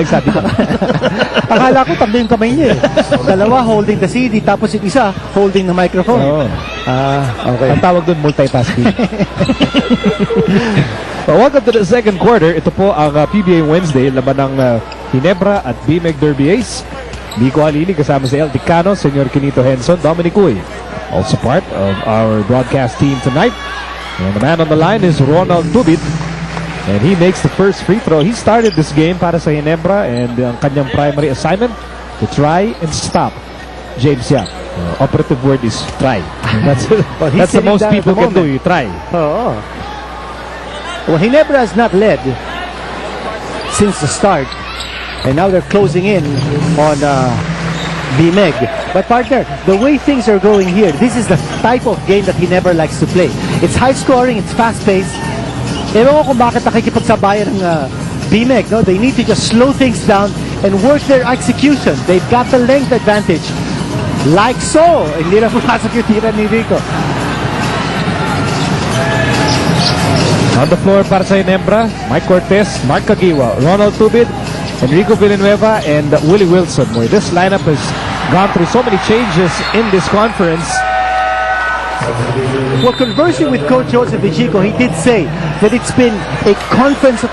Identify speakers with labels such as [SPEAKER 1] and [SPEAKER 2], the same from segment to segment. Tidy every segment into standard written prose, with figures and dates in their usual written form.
[SPEAKER 1] nagsabi ko.
[SPEAKER 2] Akala ko tatlo yung kamay niya eh. Dalawa holding the CD, tapos yung isa holding the microphone.
[SPEAKER 1] Oo.
[SPEAKER 2] Okay.
[SPEAKER 1] Ang tawag doon, multitasking. Welcome to the second quarter. Ito po ang PBA Wednesday, laban ng Ginebra at B-Meg Derby Ace. Nico Halili kasama si El Dicano, Senyor Quinito Henson, Dominic Uy, also part of our broadcast team tonight. And the man on the line is Ronald Tubit. And he makes the first free throw. He started this game para sa Ginebra, and ang kanyang primary assignment to try and stop James Yap. Operative word is try. That's the most people can do. You try.
[SPEAKER 2] Oh. Well, Ginebra has not led since the start, and now they're closing in on B-Meg. But partner, the way things are going here, this is the type of game that Ginebra likes to play. It's high scoring, it's fast paced. Ewan ko kung bakit nakikipagsabayan ng B-Meg, no? They need to just slow things down and work their execution. They've got the length advantage. Like so. Hindi na pumasok yung tira ni Rico.
[SPEAKER 1] On the floor para sa Ginebra, Mike Cortez, Mark Caguiwa, Ronald Tubit, Enrico Villanueva, and Willie Wilson. Boy, this lineup has gone through so many changes in this conference.
[SPEAKER 2] Well, conversing with Coach Joseph Vichico, he did say that it's been a conference of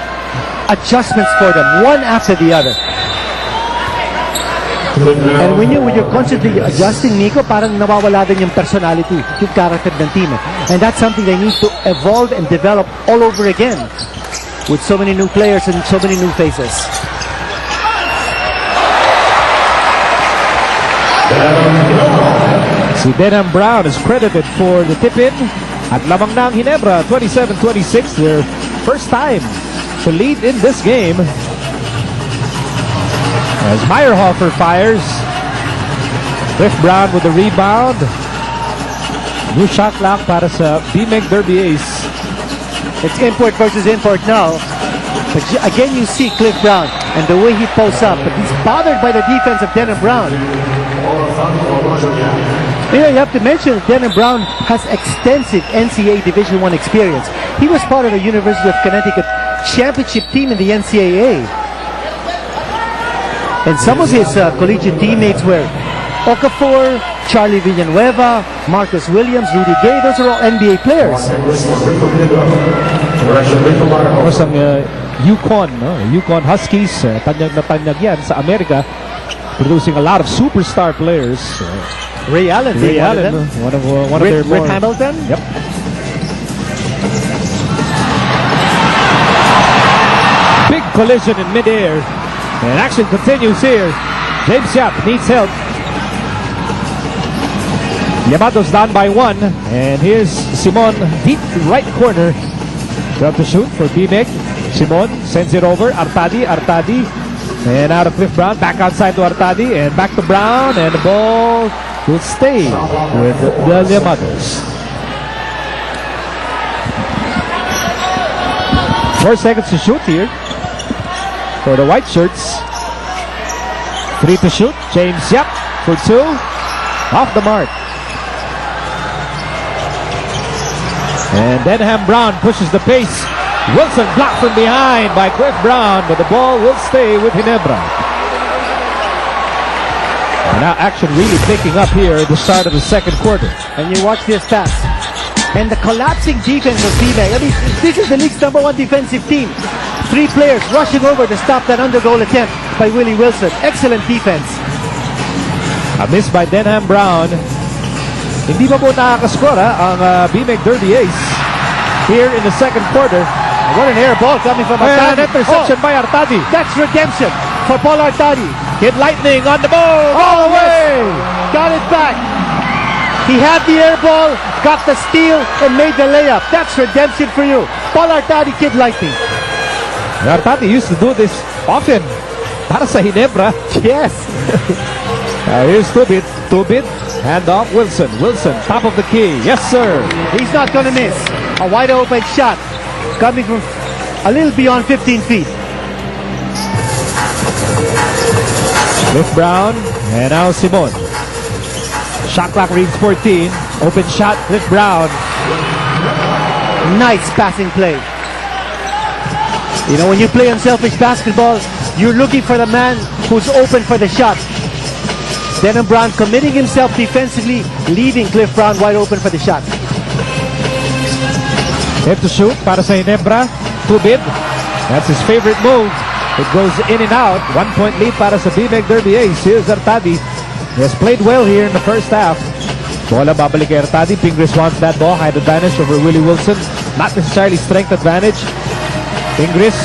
[SPEAKER 2] adjustments for them, one after the other. And when you're constantly adjusting, Nico, parang nawawala din yung personality, yung character ng team. And that's something they need to evolve and develop all over again with so many new players and so many new faces.
[SPEAKER 1] Si Denham Brown is credited for the tip-in at lamang na ang Ginebra, 27-26, their first time to lead in this game. As Meyerhofer fires, Cliff Brown with the rebound. New shot clock para sa B-Meg Derby Ace.
[SPEAKER 2] It's import versus import now. But again, you see Cliff Brown and the way he posts up, but he's bothered by the defense of Denham Brown. You know, you have to mention Denham Brown has extensive NCAA Division I experience. He was part of the University of Connecticut championship team in the NCAA. And some of his collegiate teammates were Okafor, Charlie Villanueva, Marcus Williams, Rudy Gay. Those are all NBA players.
[SPEAKER 1] Tapos ang UConn, no? UConn Huskies, tanyag na tanyag yan sa Amerika, producing a lot of superstar players.
[SPEAKER 2] Ray Allen,
[SPEAKER 1] one of their
[SPEAKER 2] Rip Hamilton.
[SPEAKER 1] Yep. Big collision in midair, and action continues here. James Yap needs help. Llamados down by 1, and here's Simon, deep right corner. Got to shoot for B-Meg. Simon sends it over. Artadi, and out of Cliff Brown, back outside to Artadi, and back to Brown, and the ball will stay with the Llamados. 4 seconds to shoot here for the white shirts. 3 to shoot. James Yap for 2. Off the mark. And Denham Brown pushes the pace. Wilson blocked from behind by Cliff Brown, but the ball will stay with Ginebra. And now action really picking up here at the start of the second quarter.
[SPEAKER 2] And you watch this pass. And the collapsing defense of B-Meg. I mean, this is the league's #1 defensive team. 3 players rushing over to stop that undergoal attempt by Willie Wilson. Excellent defense.
[SPEAKER 1] A miss by Denham Brown. Hindi pa po nakakascore ang B-Meg Derby Ace here in the second quarter.
[SPEAKER 2] What an air ball coming from Artadi.
[SPEAKER 1] An interception by Artadi.
[SPEAKER 2] That's redemption for Paul Artadi.
[SPEAKER 1] Kid Lightning on the ball. All the way.
[SPEAKER 2] Got it back. He had the air ball, got the steal, and made the layup. That's redemption for you. Paul Artadi, Kid Lightning.
[SPEAKER 1] Artadi used to do this often para sa Ginebra.
[SPEAKER 2] Yes.
[SPEAKER 1] Here's Tubit. Hand off Wilson. Wilson, top of the key. Yes, sir.
[SPEAKER 2] He's not going to miss. A wide open shot coming from a little beyond 15 feet.
[SPEAKER 1] Cliff Brown and now Simon. Shot clock reads 14. Open shot, Cliff Brown.
[SPEAKER 2] Nice passing play. You know, when you play unselfish basketball, you're looking for the man who's open for the shot. Denham Brown committing himself defensively, leaving Cliff Brown wide open for the shot.
[SPEAKER 1] Hit to shoot para sa Ginebra. Tubid. That's his favorite move. It goes in and out. 1 point lead para sa B-Meg Derby Ace. Here's Artadi. He has played well here in the first half. Bola babalik kay Artadi. Pingris wants that ball. Had advantage over Willie Wilson. Not necessarily strength advantage. Pingris.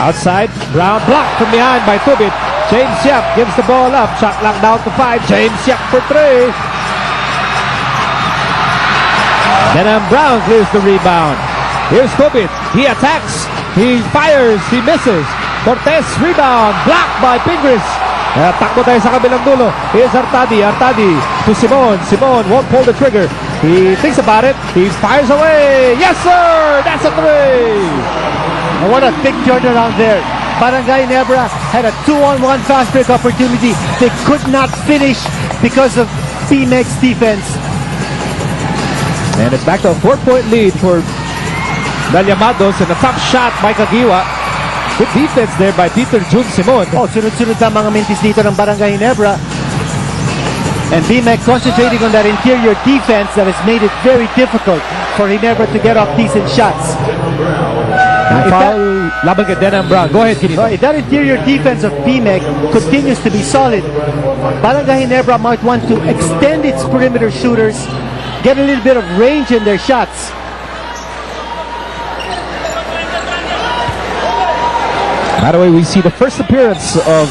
[SPEAKER 1] Outside. Brown blocked from behind by Tubid. James Yap gives the ball up. Shot clock down to 5. James Yap for 3. Denham Brown clears the rebound. Here's Tubid. He attacks. He fires. He misses. Cortez rebound. Blocked by Pingris. Takbo tayo sa kabilang dulo. Here's Artadi. Artadi to Simon. Simon won't pull the trigger. He thinks about it. He fires away. Yes, sir! That's a 3.
[SPEAKER 2] And what a big turnaround there. Barangay Ginebra had a 2-on-1 fast break opportunity. They could not finish because of B-Meg's defense.
[SPEAKER 1] And it's back to a 4-point lead for the Llamados, and a tough shot by Kagiwa. Good defense there by Peter Jun Simon.
[SPEAKER 2] Oh, sunod-sunod ang mga mintis dito ng Barangay Ginebra. And B-Meg concentrating on that interior defense that has made it very difficult for Ginebra to get off decent shots.
[SPEAKER 1] Foul laban kay Denham Brown. Go ahead, Kinito.
[SPEAKER 2] If that interior defense of B-Meg continues to be solid, Barangay Ginebra might want to extend its perimeter shooters, get a little bit of range in their shots.
[SPEAKER 1] By the way, we see the first appearance of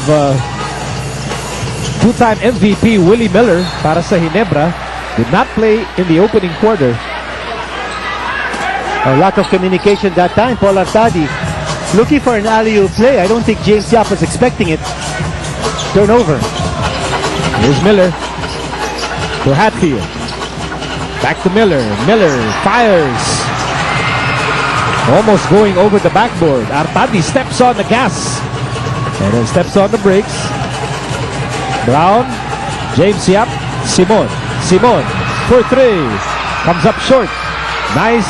[SPEAKER 1] two-time MVP Willie Miller para sa Ginebra. Did not play in the opening quarter.
[SPEAKER 2] A lack of communication that time. Paul Artadi looking for an alley-oop play. I don't think James Yap was expecting it. Turnover.
[SPEAKER 1] Here's Miller to Hatfield. Back to Miller. Miller fires. Almost going over the backboard. Artadi steps on the gas and then steps on the brakes. Brown, James Yap, Simon. Simon for 3. Comes up short. Nice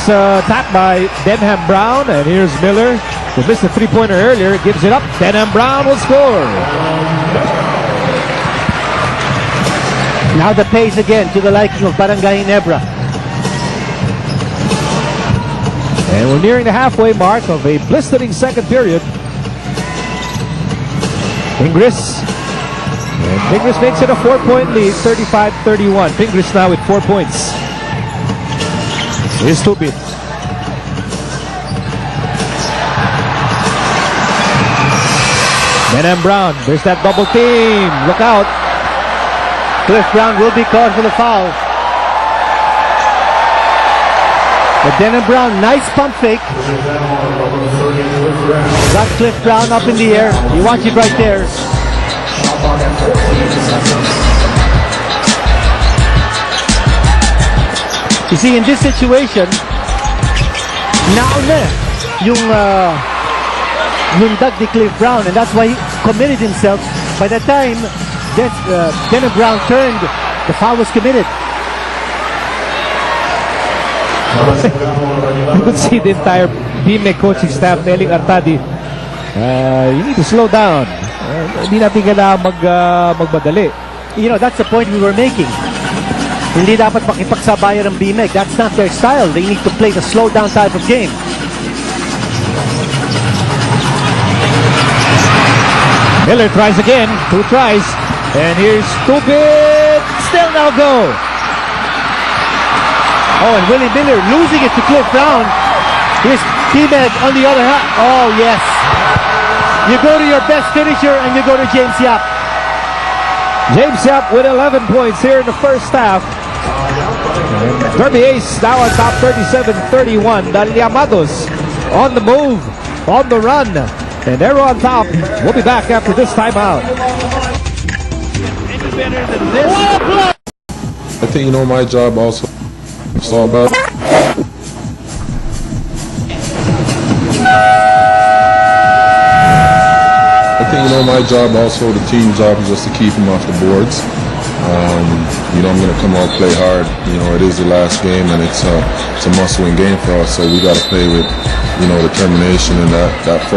[SPEAKER 1] tap by Denham Brown. And here's Miller, who missed a 3-pointer earlier. Gives it up. Denham Brown will score.
[SPEAKER 2] Now the pace again to the liking of Barangay Ginebra.
[SPEAKER 1] And we're nearing the halfway mark of a blistering second period. Pingris. And Pingris makes it a 4-point lead, 35-31. Pingris now with 4 points. Here's Tubid. Denham Brown. There's that double team. Look out.
[SPEAKER 2] Cliff Brown will be called for the foul. But Denham Brown, nice pump fake. Got Cliff Brown up in the air. You watch it right there. You see, in this situation, nauna yung lundag ni Cliff Brown, and that's why he committed himself. By the time Denham Brown turned, the foul was committed.
[SPEAKER 1] You could see the entire B-Meg coaching staff telling Artadi, you need to slow down. Hindi natin kailangan magmadali.
[SPEAKER 2] You know, that's the point we were making. Hindi dapat makipagsabayan ng B-Meg. That's not their style. They need to play the slow down type of game.
[SPEAKER 1] Miller tries again. 2 tries. And here's Tubid. Still no go.
[SPEAKER 2] Oh, and Willie Miller losing it to Cliff Brown. Here's B-Meg on the other hand. Oh, yes. You go to your best finisher and you go to James Yap.
[SPEAKER 1] James Yap with 11 points here in the first half. Derby Ace now on top 37-31. The Llamados on the move, on the run. And they're on top. We'll be back after this timeout. Any better than this?
[SPEAKER 3] I think, my job also. It's all about. I think, my job also, the team job is just to keep them off the boards. I'm going to come out, play hard. It is the last game, and it's a must-win game for us. So we got to play with, determination and that focus.